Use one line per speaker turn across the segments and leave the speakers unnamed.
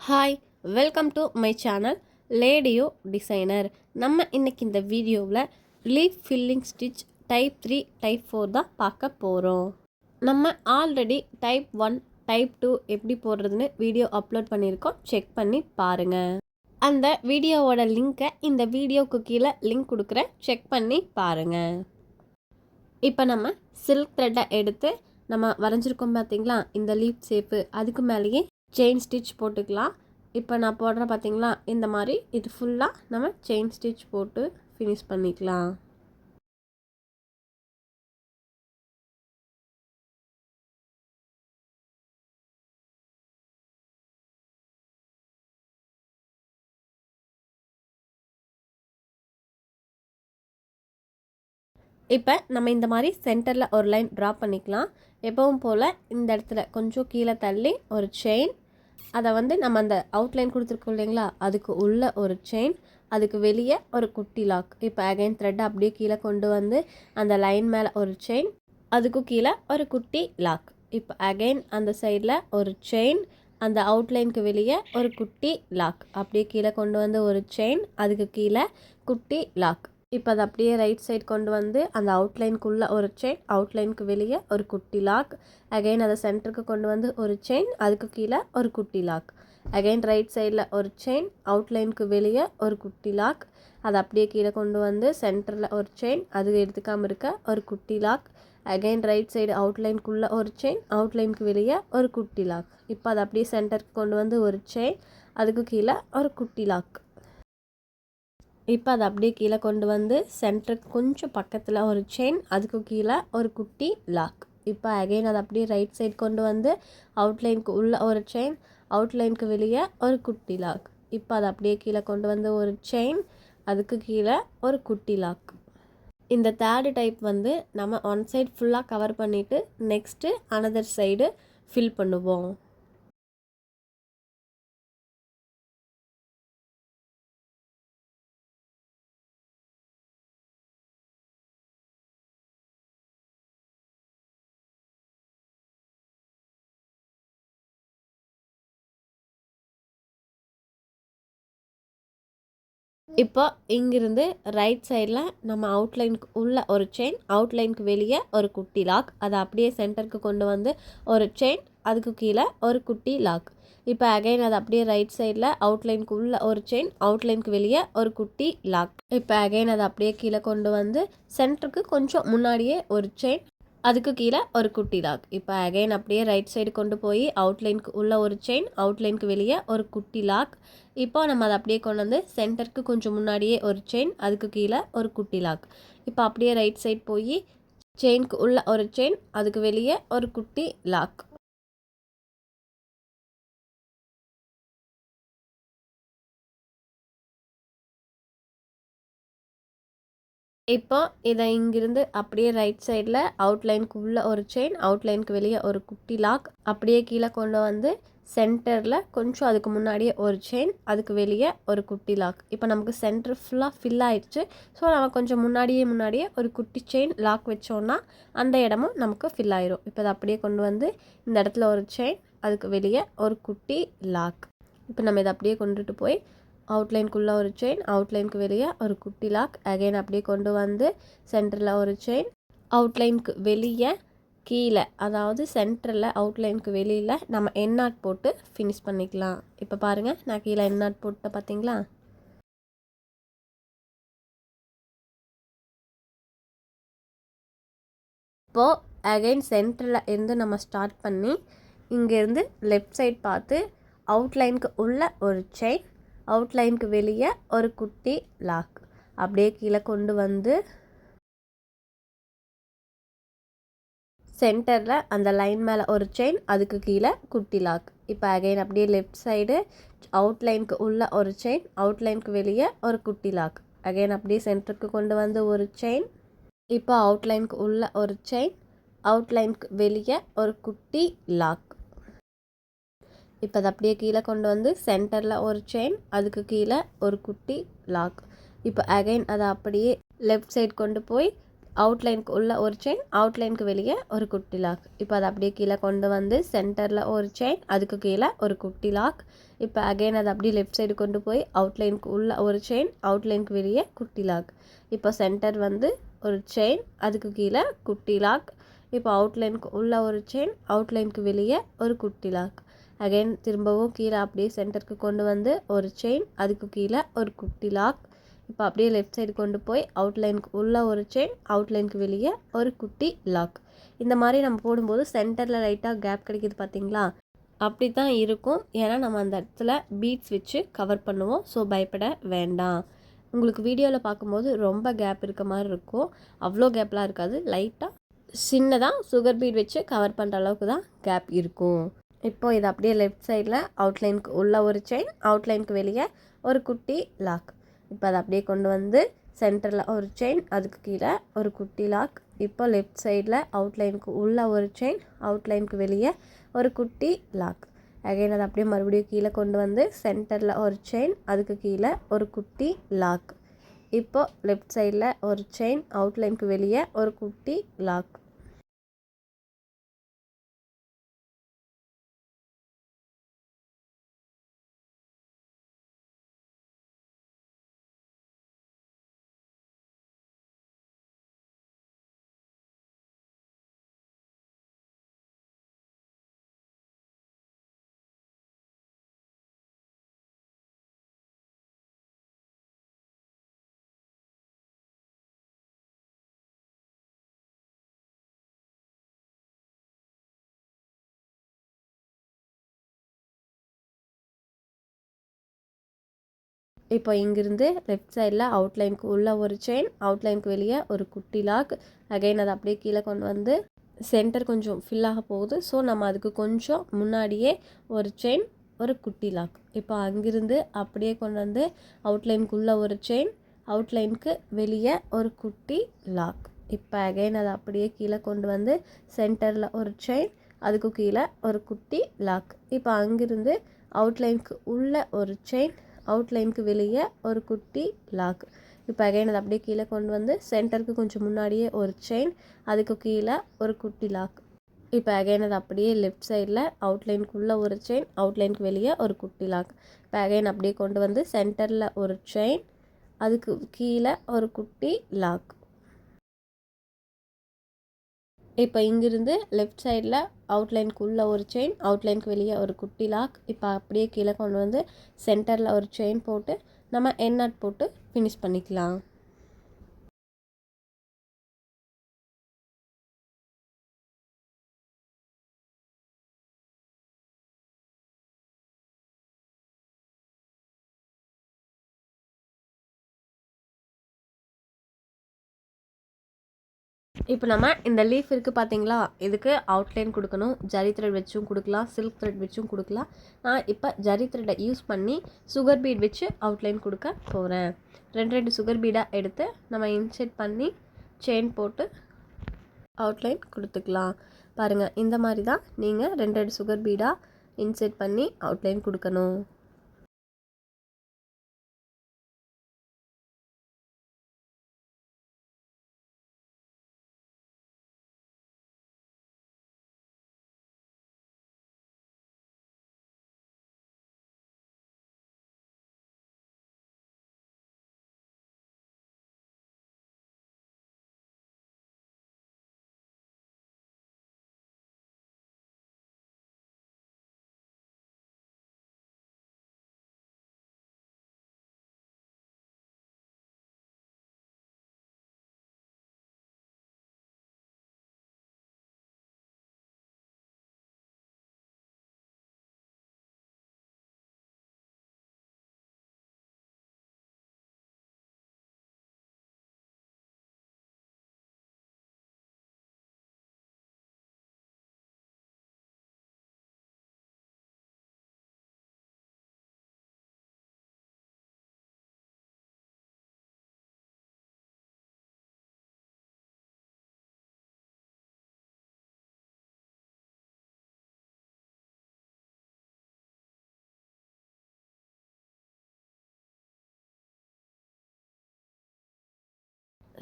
Hi, welcome to my channel லேடியோ designer. நம்ம இன்னைக்கு இந்த வீடியோவில் leaf filling stitch type 3 type 4 தான் பார்க்க போகிறோம். நம்ம ஆல்ரெடி டைப் 1 டைப் 2 எப்படி போடுறதுன்னு வீடியோ அப்லோட் பண்ணியிருக்கோம். செக் பண்ணி பாருங்கள். அந்த வீடியோவோட லிங்க்கை இந்த வீடியோவுக்கு கீழே லிங்க் கொடுக்குறேன். செக் பண்ணி பாருங்கள். இப்போ நம்ம சில்க் த்ரெட்டை எடுத்து நம்ம வரைஞ்சிருக்கோம் பார்த்தீங்களா, இந்த லீஃப் ஷேப்பு, அதுக்கு மேலேயே செயின் ஸ்டிச் போட்டுக்கலாம். இப்போ நான் போடுறேன் பார்த்தீங்களா, இந்த மாதிரி இது ஃபுல்லாக நம்ம செயின் ஸ்டிச் போட்டு ஃபினிஷ் பண்ணிக்கலாம். இப்போ நம்ம இந்த மாதிரி சென்டரில் ஒரு லைன் ட்ரா பண்ணிக்கலாம். எப்பவும் போல் இந்த இடத்துல கொஞ்சம் கீழே தள்ளி ஒரு செயின், அதை வந்து நம்ம அந்த அவுட்லைன் கொடுத்துருக்கோம் இல்லைங்களா, அதுக்கு உள்ள ஒரு செயின், அதுக்கு வெளியே ஒரு குட்டி லாக். இப்போ அகைன் த்ரெட்டை அப்படியே கீழே கொண்டு வந்து அந்த லைன் மேலே ஒரு செயின், அதுக்கும் கீழே ஒரு குட்டி லாக். இப்போ அகைன் அந்த சைடில் ஒரு செயின், அந்த அவுட்லைனுக்கு வெளியே ஒரு குட்டி லாக், அப்படியே கீழே கொண்டு வந்து ஒரு செயின், அதுக்கு கீழே குட்டி லாக். இப்போ அதை அப்படியே ரைட் சைடு கொண்டு வந்து அந்த அவுட்லைனுக்குள்ளே ஒரு செயின், அவுட்லைனுக்கு வெளியே ஒரு குட்டி லாக். அகைன் அதை சென்டருக்கு கொண்டு வந்து ஒரு செயின், அதுக்கு கீழே ஒரு குட்டி லாக். அகைன் ரைட் சைடில் ஒரு செயின், அவுட்லைனுக்கு வெளியே ஒரு குட்டி லாக். அதை அப்படியே கீழே கொண்டு வந்து சென்டரில் ஒரு செயின், அது எடுத்துக்காமல் இருக்க ஒரு குட்டி லாக். அகைன் ரைட் சைடு அவுட்லைனுக்குள்ளே ஒரு செயின், அவுட்லைனுக்கு வெளியே ஒரு குட்டி லாக். இப்போ அதை அப்படியே சென்டருக்கு கொண்டு வந்து ஒரு செயின், அதுக்கு கீழே ஒரு குட்டி லாக். இப்போ அதை அப்படியே கீழே கொண்டு வந்து சென்டருக்கு கொஞ்சம் பக்கத்தில் ஒரு செயின், அதுக்கு கீழே ஒரு குட்டி லாக். இப்போ அகைன் அதை அப்படியே ரைட் சைடு கொண்டு வந்து அவுட்லைனுக்கு உள்ள ஒரு செயின், அவுட்லைனுக்கு வெளியே ஒரு குட்டி லாக். இப்போ அதை அப்படியே கீழே கொண்டு வந்து ஒரு செயின், அதுக்கு கீழே ஒரு குட்டி லாக். இந்த தேர்டு டைப் வந்து நம்ம ஒன் சைடு ஃபுல்லாக கவர் பண்ணிவிட்டு நெக்ஸ்ட்டு அனதர் சைடு ஃபில் பண்ணுவோம். இப்போ இங்கிருந்து ரைட் சைடில் நம்ம அவுட்லைனுக்கு உள்ள ஒரு செயின், அவுட்லைனுக்கு வெளியே ஒரு குட்டி லாக், அதை அப்படியே சென்டருக்கு கொண்டு வந்து ஒரு செயின், அதுக்கு கீழே ஒரு குட்டி லாக். இப்போ அகைன் அதை அப்படியே ரைட் சைடில் அவுட்லைனுக்கு உள்ள ஒரு செயின், அவுட்லைனுக்கு வெளியே ஒரு குட்டி லாக். இப்போ அகைன் அதை அப்படியே கீழே கொண்டு வந்து சென்டருக்கு கொஞ்சம் முன்னாடியே ஒரு செயின், அதுக்கு கீழே ஒரு குட்டி லாக். இப்போ அகைன் அப்படியே ரைட் சைடு கொண்டு போய் அவுட்லைனுக்கு உள்ள ஒரு செயின், அவுட்லைனுக்கு வெளியே ஒரு குட்டி லாக். இப்போ நம்ம அதை அப்படியே கொண்டு வந்து சென்டருக்கு கொஞ்சம் முன்னாடியே ஒரு செயின், அதுக்கு கீழே ஒரு குட்டி லாக். இப்போ அப்படியே ரைட் சைடு போய் செயினுக்கு உள்ள ஒரு செயின், அதுக்கு வெளியே ஒரு குட்டி லாக். இப்போ இதை இங்கிருந்து அப்படியே ரைட் சைடில் அவுட்லைனுக்கு உள்ள ஒரு செயின், அவுட்லைனுக்கு வெளியே ஒரு குட்டி லாக், அப்படியே கீழே கொண்டு வந்து சென்டரில் கொஞ்சம் அதுக்கு முன்னாடியே ஒரு செயின், அதுக்கு வெளியே ஒரு குட்டி லாக். இப்போ நமக்கு சென்டர் ஃபுல்லாக ஃபில் ஆயிடுச்சு. ஸோ நம்ம கொஞ்சம் முன்னாடியே ஒரு குட்டி செயின் லாக் வச்சோன்னா அந்த இடமும் நமக்கு ஃபில் ஆயிரும். இப்போ அதை அப்படியே கொண்டு வந்து இந்த இடத்துல ஒரு செயின், அதுக்கு வெளியே ஒரு குட்டி லாக். இப்போ நம்ம இதை அப்படியே கொண்டுட்டு போய் அவுட்லைனுக்குள்ளே ஒரு செயின், அவுட்லைனுக்கு வெளியே ஒரு குட்டி லாக். அகைன் அப்படியே கொண்டு வந்து சென்டரில் ஒரு செயின், அவுட்லைனுக்கு வெளியே கீழே, அதாவது சென்டரில் அவுட்லைனுக்கு வெளியில் நம்ம எண்ணாட் போட்டு ஃபினிஷ் பண்ணிக்கலாம். இப்போ பாருங்கள், நான் கீழே எண்ணாட் போட்டு பார்த்தீங்களா. இப்போது அகைன் சென்டரில் இருந்து நம்ம ஸ்டார்ட் பண்ணி இங்கேருந்து லெஃப்ட் சைட் பார்த்து அவுட்லைனுக்கு உள்ள ஒரு செயின், அவுட்லைனுக்கு வெளியே ஒரு குட்டி லாக், அப்படியே கீழே கொண்டு வந்து சென்டரில் அந்த லைன் மேலே ஒரு செயின், அதுக்கு கீழே குட்டி லாக். இப்போ அகைன் அப்படியே லெஃப்ட் சைடு அவுட்லைனுக்கு உள்ள ஒரு செயின், அவுட்லைனுக்கு வெளியே ஒரு குட்டி லாக். அகைன் அப்படியே சென்டருக்கு கொண்டு வந்து ஒரு செயின், இப்போ அவுட்லைனுக்கு உள்ள ஒரு செயின், அவுட்லைனுக்கு வெளியே ஒரு குட்டி லாக். இப்போ அதை அப்படியே கீழே கொண்டு வந்து சென்டரில் ஒரு செயின், அதுக்கு கீழே ஒரு குட்டி லாக். இப்போ அகைன் அதை அப்படியே லெஃப்ட் சைடு கொண்டு போய் அவுட்லைனுக்கு உள்ள ஒரு செயின், அவுட்லைனுக்கு வெளியே ஒரு குட்டி லாக். இப்போ அதை அப்படியே கீழே கொண்டு வந்து சென்டரில் ஒரு செயின், அதுக்கு கீழே ஒரு குட்டி லாக். இப்போ அகைன் அதை அப்படியே லெஃப்ட் சைடு கொண்டு போய் அவுட்லைனுக்கு உள்ள ஒரு செயின், அவுட்லைனுக்கு வெளியே குட்டி லாக். இப்போ சென்டர் வந்து ஒரு செயின், அதுக்கு கீழே குட்டி லாக். இப்போ அவுட்லைனுக்கு உள்ள ஒரு செயின், அவுட்லைனுக்கு வெளியே ஒரு குட்டி லாக். அகைன் திரும்பவும் கீழே அப்படியே சென்டருக்கு கொண்டு வந்து ஒரு செயின், அதுக்கு கீழே ஒரு குட்டி லாக். இப்போ அப்படியே லெஃப்ட் சைடு கொண்டு போய் அவுட்லைனுக்கு உள்ள ஒரு செயின், அவுட்லைனுக்கு வெளியே ஒரு குட்டி லாக். இந்த மாதிரி நம்ம போடும்போது சென்டரில் லைட்டாக கேப் கிடைக்கிது பார்த்தீங்களா? அப்படி தான் இருக்கும். ஏன்னா நம்ம அந்த இடத்துல பீட்ஸ் வச்சு கவர் பண்ணுவோம். ஸோ பயப்பட வேண்டாம். உங்களுக்கு வீடியோவில் பார்க்கும்போது ரொம்ப கேப் இருக்க மாதிரி இருக்கும். அவ்வளோ கேப்லாம் இருக்காது. லைட்டாக சின்னதாக சுகர் பீட் வச்சு கவர் பண்ணுற அளவுக்கு தான் கேப் இருக்கும். இப்போ இது அப்படியே லெஃப்ட் சைடில் அவுட்லைனுக்கு உள்ள ஒரு செயின், அவுட்லைனுக்கு வெளியே ஒரு குட்டி லாக். இப்போ அதை அப்படியே கொண்டு வந்து சென்டரில் ஒரு செயின், அதுக்கு கீழே ஒரு குட்டி லாக். இப்போ லெஃப்ட் சைடில் அவுட்லைனுக்கு உள்ள ஒரு செயின், அவுட்லைனுக்கு வெளியே ஒரு குட்டி லாக். அகைன் அதை அப்படியே மறுபடியும் கீழே கொண்டு வந்து சென்டரில் ஒரு செயின், அதுக்கு கீழே ஒரு குட்டி லாக். இப்போ லெஃப்ட் சைடில் ஒரு செயின், அவுட்லைனுக்கு வெளியே ஒரு குட்டி லாக். இப்போ இங்கிருந்து லெஃப்ட் சைடில் அவுட்லைனுக்கு உள்ள ஒரு செயின், அவுட்லைனுக்கு வெளியே ஒரு குட்டி லாக். அகைன் அதை அப்படியே கீழே கொண்டு வந்து சென்டர் கொஞ்சம் ஃபில்லாக போகுது. ஸோ நம்ம அதுக்கு கொஞ்சம் முன்னாடியே ஒரு செயின், ஒரு குட்டி லாக். இப்போ அங்கிருந்து அப்படியே கொண்டு வந்து அவுட்லைனுக்கு உள்ள ஒரு செயின், அவுட்லைனுக்கு வெளியே ஒரு குட்டி லாக். இப்போ அகைன் அதை அப்படியே கீழே கொண்டு வந்து சென்டரில் ஒரு செயின், அதுக்கு கீழே ஒரு குட்டி லாக். இப்போ அங்கிருந்து அவுட்லைனுக்கு உள்ள ஒரு செயின், அவுட்லைனுக்கு வெளியே ஒரு குட்டி லாக். இப்போ அகைன் அதை அப்படியே கீழே கொண்டு வந்து சென்டருக்கு கொஞ்சம் முன்னாடியே ஒரு செயின், அதுக்கு கீழே ஒரு குட்டி லாக். இப்போ அகைன் அதை அப்படியே லெஃப்ட் சைடில் அவுட்லைனுக்குள்ளே ஒரு செயின், அவுட்லைனுக்கு வெளியே ஒரு குட்டி லாக். இப்போ அகைன் அப்படியே கொண்டு வந்து சென்டரில் ஒரு செயின், அதுக்கு கீழே ஒரு குட்டி லாக். இப்போ இங்கிருந்து லெஃப்ட் சைடில் அவுட்லைனுக்கு உள்ள ஒரு செயின், அவுட்லைனுக்கு வெளியே ஒரு குட்டி லாக். இப்போ அப்படியே கீழே கொண்டு வந்து சென்டரில் ஒரு செயின் போட்டு நம்ம என் நாட் போட்டு ஃபினிஷ் பண்ணிக்கலாம். இப்போ நம்ம இந்த லீஃப் இருக்குது பார்த்தீங்களா? இதுக்கு அவுட்லைன் கொடுக்கணும். ஜரி த்ரெட் வச்சும் கொடுக்கலாம், சில்க் த்ரெட் வச்சும் கொடுக்கலாம். நான் இப்போ ஜரி த்ரெட்டை யூஸ் பண்ணி சுகர் பீட் வச்சு அவுட்லைன் கொடுக்க போகிறேன். 2 சுகர் பீடாக எடுத்து நம்ம இன்செர்ட் பண்ணி செயின் போட்டு அவுட்லைன் கொடுத்துக்கலாம். பாருங்கள், இந்த மாதிரி தான் நீங்கள் 2 சுகர் பீடாக இன்செர்ட் பண்ணி அவுட்லைன் கொடுக்கணும்.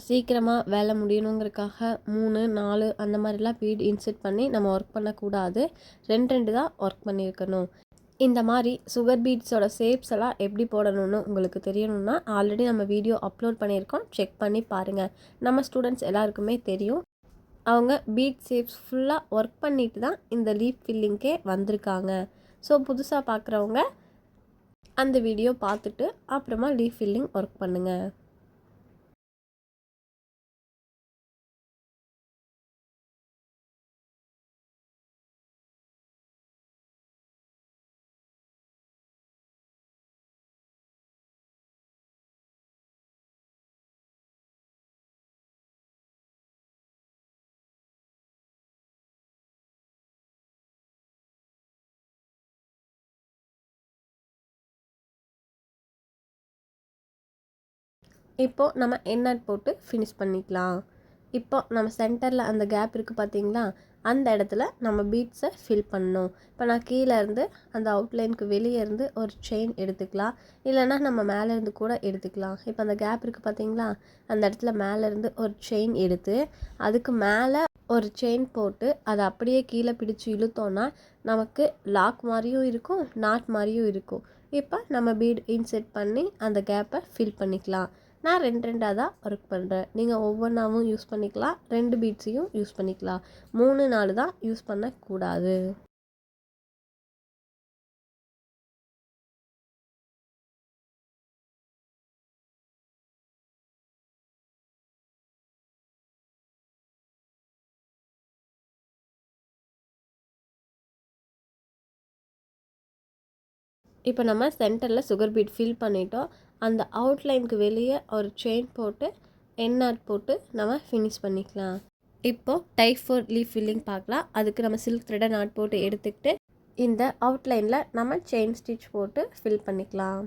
சீக்கிரமாக வேலை முடியணுங்கிறதுக்காக 3 4 அந்த மாதிரிலாம் பீட் இன்செர்ட் பண்ணி நம்ம ஒர்க் பண்ணக்கூடாது. 2 தான் ஒர்க் பண்ணியிருக்கணும். இந்த மாதிரி சுகர் பீட்ஸோட ஷேப்ஸ் எல்லாம் எப்படி போடணும்னு உங்களுக்கு தெரியணும்னா ஆல்ரெடி நம்ம வீடியோ அப்லோட் பண்ணியிருக்கோம், செக் பண்ணி பாருங்கள். நம்ம ஸ்டூடெண்ட்ஸ் எல்லாருக்குமே தெரியும், அவங்க பீட் ஷேப்ஸ் ஃபுல்லாக ஒர்க் பண்ணிட்டு தான் இந்த லீஃப் ஃபில்லிங்க்கே வந்திருக்காங்க. ஸோ புதுசாக பார்க்குறவங்க அந்த வீடியோ பார்த்துட்டு அப்புறமா லீஃப் ஃபில்லிங் ஒர்க் பண்ணுங்கள். இப்போது நம்ம எண்ணெய் போட்டு ஃபினிஷ் பண்ணிக்கலாம். இப்போ நம்ம சென்டரில் அந்த கேப் இருக்குது பார்த்தீங்களா, அந்த இடத்துல நம்ம பீட்ஸை ஃபில் பண்ணணும். இப்போ நான் கீழே இருந்து அந்த அவுட்லைனுக்கு வெளியே இருந்து ஒரு செயின் எடுத்துக்கலாம், இல்லைன்னா நம்ம மேலேருந்து கூட எடுத்துக்கலாம். இப்போ அந்த கேப் இருக்குது பார்த்தீங்களா, அந்த இடத்துல மேலேருந்து ஒரு செயின் எடுத்து அதுக்கு மேலே ஒரு செயின் போட்டு அதை அப்படியே கீழே பிடிச்சி இழுத்தோன்னா நமக்கு லாக் மாதிரியும் இருக்கும், நாட் மாதிரியும் இருக்கும். இப்போ நம்ம பீட் இன்செர்ட் பண்ணி அந்த கேப்பை ஃபில் பண்ணிக்கலாம். நான் 2 தான் ஒர்க் பண்ணுறேன். நீங்கள் ஒவ்வொன்றாவும் யூஸ் பண்ணிக்கலாம், 2 பீட்ஸையும் யூஸ் பண்ணிக்கலாம். 3 4 தான் யூஸ் பண்ணக்கூடாது. இப்போ நம்ம சென்டரில் சுகர் பீட் ஃபில் பண்ணிட்டோம். அந்த அவுட்லைனுக்கு வெளியே ஒரு செயின் போட்டு எண்ணாட் போட்டு நம்ம ஃபினிஷ் பண்ணிக்கலாம். இப்போது டைப் 4 லீஃப் ஃபில்லிங் பார்க்கலாம். அதுக்கு நம்ம சில்க் த்ரெட்டை நாட் போட்டு எடுத்துக்கிட்டு இந்த அவுட்லைனில் நம்ம செயின் ஸ்டிச் போட்டு ஃபில் பண்ணிக்கலாம்.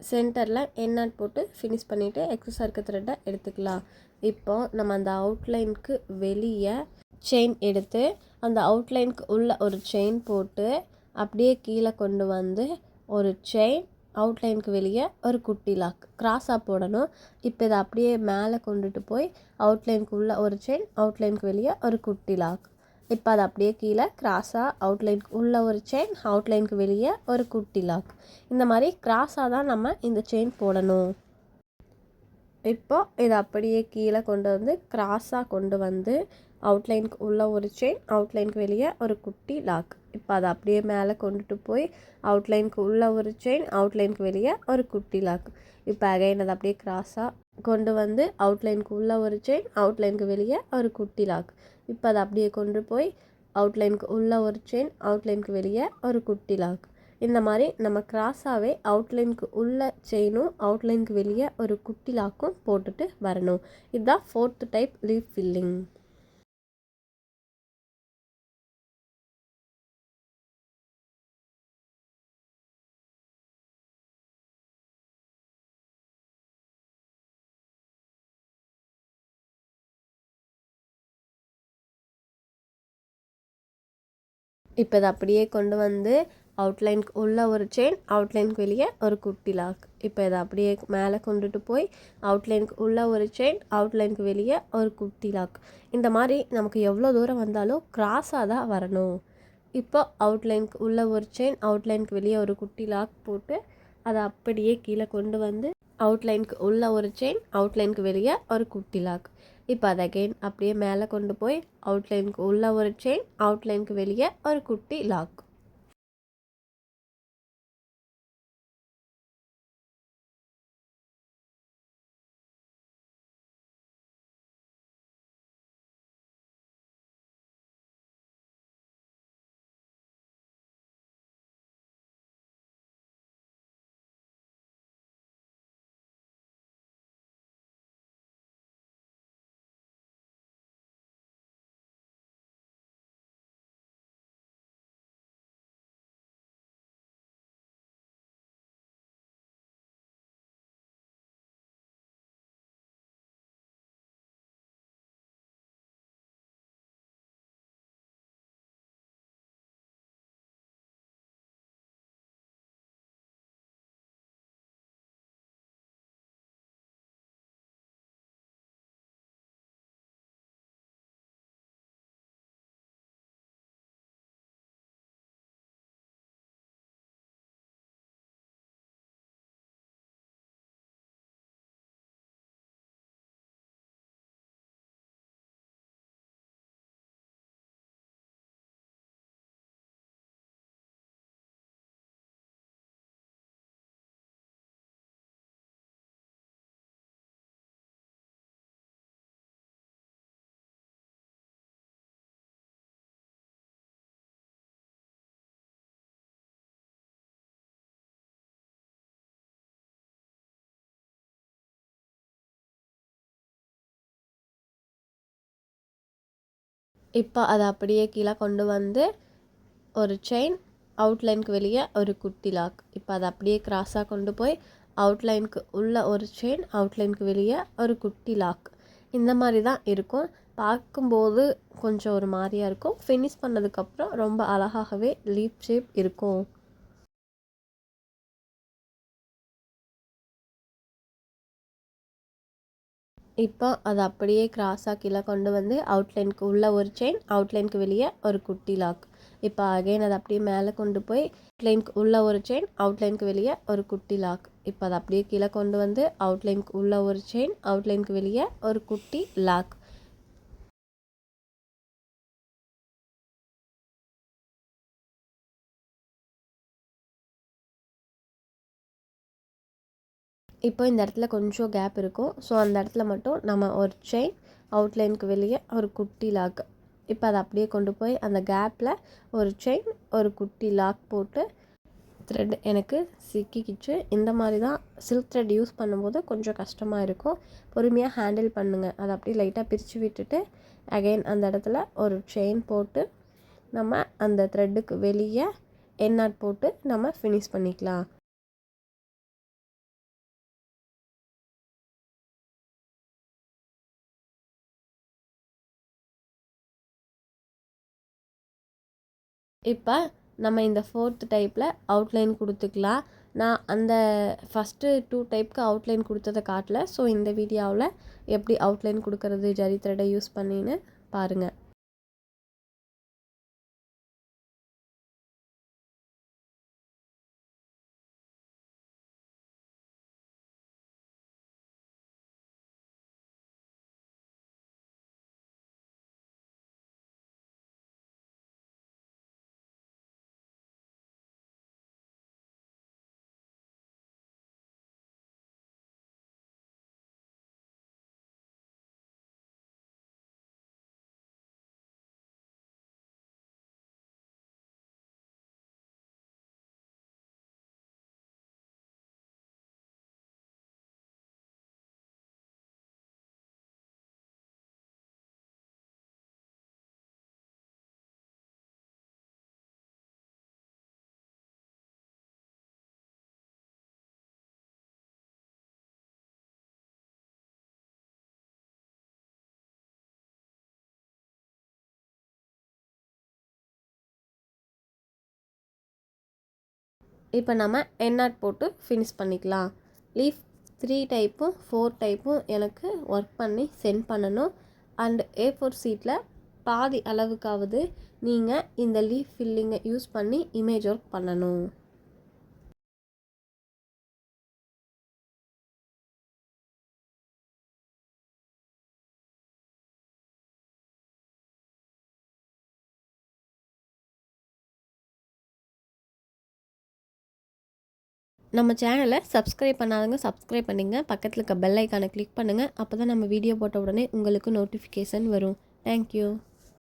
சென்டரில் எண்ணாட் போட்டு ஃபினிஷ் பண்ணிவிட்டு எக்ஸஸாக இருக்க த்ரெட்டை எடுத்துக்கலாம். இப்போது நம்ம அந்த அவுட்லைனுக்கு வெளியே செயின் எடுத்து அந்த அவுட்லைனுக்கு உள்ள ஒரு செயின் போட்டு அப்படியே கீழே கொண்டு வந்து ஒரு செயின், அவுட்லைனுக்கு வெளியே ஒரு குட்டி லாக் கிராஸாக போடணும். இப்போ இதை அப்படியே மேலே கொண்டுட்டு போய் அவுட்லைனுக்கு உள்ள ஒரு செயின், அவுட்லைனுக்கு வெளியே ஒரு குட்டி லாக். இப்போ அது அப்படியே கீழே கிராஸாக அவுட்லைனுக்கு உள்ள ஒரு செயின், அவுட்லைனுக்கு வெளியே ஒரு குட்டி லாக். இந்த மாதிரி கிராஸாக தான் நம்ம இந்த செயின் போடணும். இப்போ இதை அப்படியே கீழே கொண்டு வந்து கிராஸாக கொண்டு வந்து அவுட்லைனுக்கு உள்ள ஒரு செயின், அவுட்லைனுக்கு வெளியே ஒரு குட்டி லாக். இப்போ அதை அப்படியே மேலே கொண்டுட்டு போய் அவுட்லைனுக்கு உள்ள ஒரு செயின், அவுட்லைனுக்கு வெளியே ஒரு குட்டி லாக். இப்போ அகைன் அதை அப்படியே கிராஸாக கொண்டு வந்து அவுட்லைனுக்கு உள்ள ஒரு செயின், அவுட்லைனுக்கு வெளியே ஒரு குட்டி லாக். இப்போ அதை அப்படியே கொண்டு போய் அவுட்லைனுக்கு உள்ள ஒரு செயின், அவுட்லைனுக்கு வெளியே ஒரு குட்டி லாக். இந்த மாதிரி நம்ம கிராஸாகவே அவுட்லைனுக்கு உள்ள செயினும் அவுட்லைனுக்கு வெளியே ஒரு குட்டி லாக்கும் போட்டுட்டு வரணும். இதுதான் 4th டைப் லீஃப் ஃபில்லிங். இப்போ இதை அப்படியே கொண்டு வந்து அவுட்லைனுக்கு உள்ள ஒரு செயின், அவுட்லைனுக்கு வெளியே ஒரு குட்டி லாக். இப்போ இதை அப்படியே மேலே கொண்டுட்டு போய் அவுட்லைனுக்கு உள்ள ஒரு செயின், அவுட்லைனுக்கு வெளியே ஒரு குட்டி லாக். இந்த மாதிரி நமக்கு எவ்வளோ தூரம் வந்தாலும் கிராஸாக தான் வரணும். இப்போ அவுட்லைனுக்கு உள்ள ஒரு செயின், அவுட்லைனுக்கு வெளியே ஒரு குட்டி லாக் போட்டு அதை அப்படியே கீழே கொண்டு வந்து அவுட்லைனுக்கு உள்ள ஒரு செயின், அவுட்லைனுக்கு வெளியே ஒரு குட்டி லாக். இப்போ அதை அகைன் அப்படியே மேலே கொண்டு போய் அவுட்லைனுக்கு உள்ள ஒரு செயின், அவுட்லைனுக்கு வெளியே ஒரு குட்டி லாக். இப்போ அதை அப்படியே கீழே கொண்டு வந்து ஒரு செயின், அவுட்லைனுக்கு வெளியே ஒரு குட்டி லாக். இப்போ அதை அப்படியே கிராஸாக கொண்டு போய் அவுட்லைனுக்கு உள்ள ஒரு செயின், அவுட்லைனுக்கு வெளியே ஒரு குட்டி லாக். இந்த மாதிரி தான் இருக்கும். பார்க்கும்போது கொஞ்சம் ஒரு மாதிரியாக இருக்கும். ஃபினிஷ் பண்ணதுக்கப்புறம் ரொம்ப அழகாகவே லீஃப் ஷேப் இருக்கும். இப்போ அதை அப்படியே கிராஸாக கீழே கொண்டு வந்து அவுட்லைனுக்கு உள்ள ஒரு செயின், அவுட்லைனுக்கு வெளியே ஒரு குட்டி லாக். இப்போ அகைன் அதை அப்படியே மேலே கொண்டு போய் அவுட்லைனுக்கு உள்ள ஒரு செயின், அவுட்லைனுக்கு வெளியே ஒரு குட்டி லாக். இப்போ அதை அப்படியே கீழே கொண்டு வந்து அவுட்லைனுக்கு உள்ள ஒரு செயின், அவுட்லைனுக்கு வெளியே ஒரு குட்டி லாக். இப்போ இந்த இடத்துல கொஞ்சம் கேப் இருக்கும். ஸோ அந்த இடத்துல மட்டும் நம்ம ஒரு செயின், அவுட்லைனுக்கு வெளியே ஒரு குட்டி லாக். இப்போ அதை அப்படியே கொண்டு போய் அந்த கேப்பில் ஒரு செயின், ஒரு குட்டி லாக் போட்டு த்ரெட் எனக்கு சிக்கிக்கிச்சு. இந்த மாதிரி தான் சில்க் த்ரெட் யூஸ் பண்ணும்போது கொஞ்சம் கஷ்டமாக இருக்கும். பொறுமையாக ஹேண்டில் பண்ணுங்கள். அதை அப்படியே லைட்டாக பிரித்து விட்டுட்டு அகைன் அந்த இடத்துல ஒரு செயின் போட்டு நம்ம அந்த த்ரெட்டுக்கு வெளியே என் நாட் போட்டு நம்ம ஃபினிஷ் பண்ணிக்கலாம். இப்போ நம்ம இந்த 4th டைப்பில் அவுட்லைன் கொடுத்துக்கலாம். நான் அந்த ஃபஸ்ட்டு 2 டைப்புக்கு அவுட்லைன் கொடுத்ததை காட்டல. ஸோ இந்த வீடியோவில் எப்படி அவுட்லைன் கொடுக்கறது ஜரி த்ரெட்டை யூஸ் பண்ணின்னு பாருங்கள். இப்போ நம்ம என் நாட் போட்டு ஃபினிஷ் பண்ணிக்கலாம். லீஃப் 3 டைப்பும் 4 டைப்பும் எனக்கு ஒர்க் பண்ணி சென்ட் பண்ணணும். அண்ட் A4 சீட்டில் பாதி அளவுக்காவது நீங்கள் இந்த லீஃப் ஃபில்லிங்கை யூஸ் பண்ணி இமேஜ் ஒர்க் பண்ணணும். நம்ம சேனலை சப்ஸ்கிரைப் பண்ணாதவங்க சப்ஸ்கிரைப் பண்ணிங்க. பக்கத்தில் இருக்க பெல் ஐக்கானை கிளிக் பண்ணுங்கள். அப்போ தான் நம்ம வீடியோ போட்ட உடனே உங்களுக்கு நோட்டிஃபிகேஷன் வரும். தேங்க்யூ.